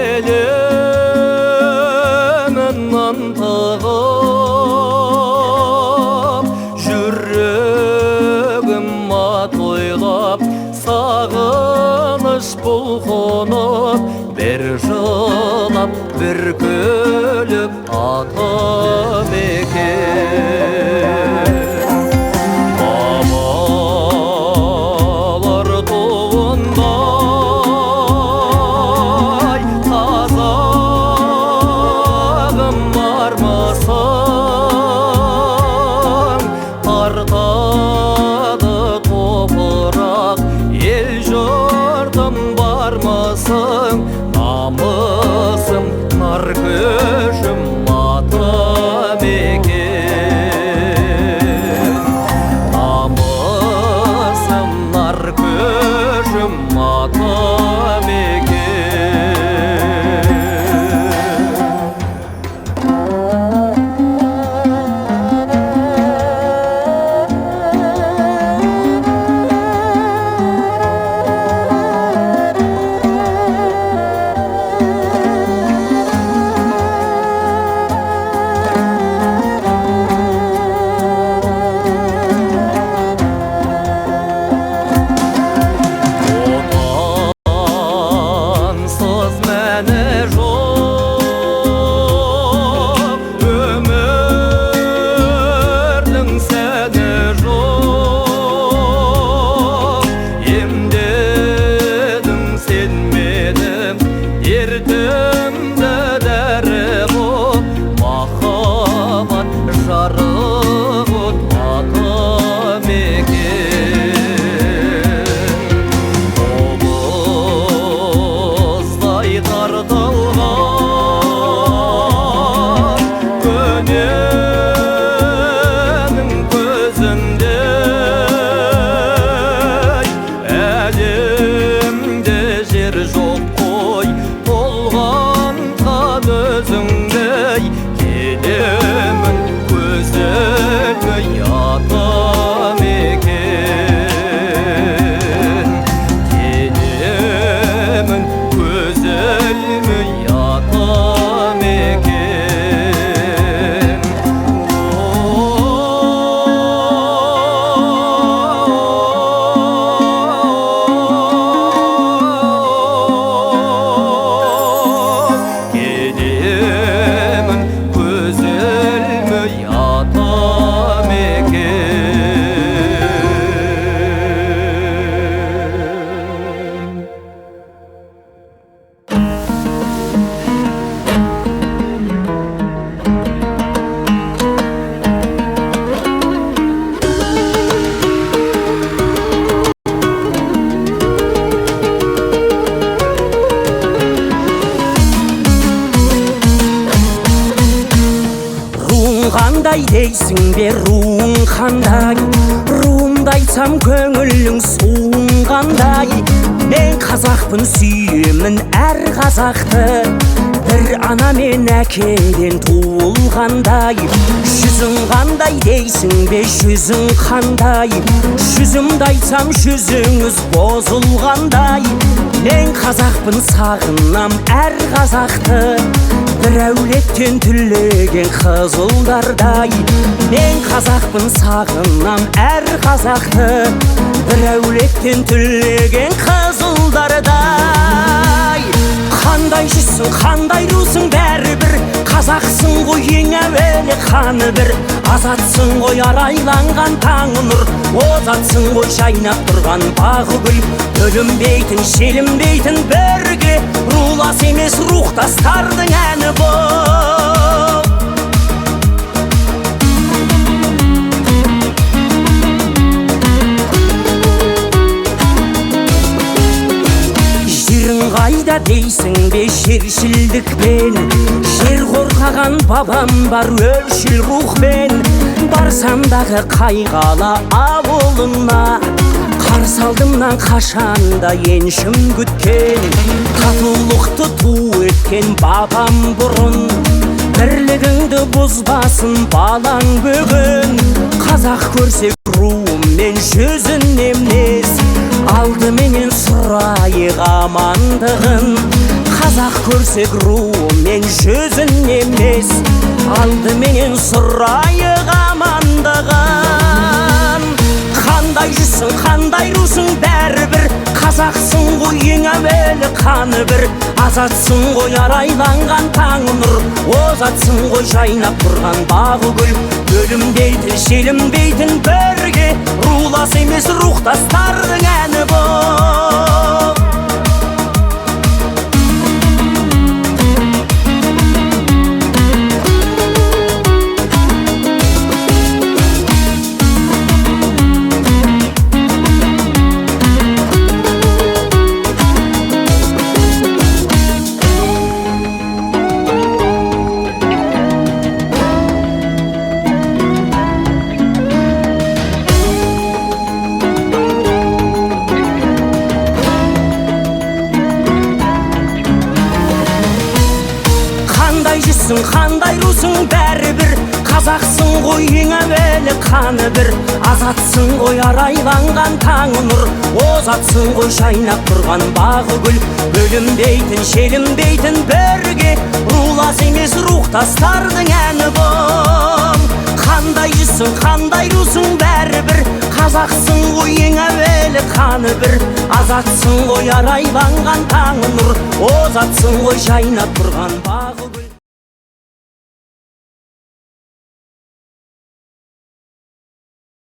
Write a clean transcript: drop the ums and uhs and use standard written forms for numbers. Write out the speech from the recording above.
елімін ынтығып, жүрегім тойлап, сағыныш бұлқынып, бір жылап, бір күліп атам екен. Бабалар туғындай қазағым бармасаң, тартады топырақ ел жұртым бармасаң, намысым нар көшім атам екен. Намысым нар көшім атам екен. Қандай дейсің бе руың қандай? Руымды айтсам көңілің суың қандай? Мен қазақпын, сүйемін әр қазақты, бір ана мен әкеден туылғандай. Жүзің қандай дейсің бе, жүзің қандай? Жүзімді айтсам жүзіңіз бозылғандай. Мен қазақпын, сағынам әр қазақты, бір әулеттен түлеген қызылдардай. Мен қазақпын, сағынам әр қазақты, бір әулеттен түлеген қызылдардай. Қандай жүзсің, қандай русың, бәрібір қазақсың ғой, ең әуелі қаны бір. Азатсың ғой арайланған таңы нұр, озатсың ғой жайнап тұрған бағы гүл. Бөлінбейтін, желінбейтін бірге, рулас емес рухтастардың әні бұл. Жерің қайда дейсің бе, жершілдікпен, жер қорғаған бабам бар өлшіл рухпен. Барсам дағы қайғалы ауылына, қарсы алдымнан қашанда еншім күткен. Татулықты ту еткен бабам бұрын, бірлігіңді бұзбасын балаң бүгін. Қазақ көрсек руым мен жүзін емнес, алдыменен сұрайық амандығын. Қазақ көрсек руымен жүзін емес, алдыменен сұрайық амандығын. Қандай жүзсің, қандай русың, бәрібір қазақсың ғой, ең әуелі қаны бір. Азатсың ғой арайланған таңы нұр, озатсың ғой жайнап тұрған бағы гүл. Өлімдейтін, шелімдейтін бірге, рулас емес рухтастардың әні бұл. Қандай жүзсің, қандай русың, бәрібір қазақсың ғой, ең әуелі қаны бір. Азатсың ғой арайланған таңы нұр, озатсың ғой жайнап тұрған бағы гүл. Бөлінбейтін, шелінбейтін бірге, рулас емес рухтастардың әні бұл. Қандай жүзсің, қандай русың, бәрібір қазақсың ғой, ең әуелі қаны бір. Азатсың ғой арайланған таңы нұр, озатсың ғой жайнап тұрған бағы гүл.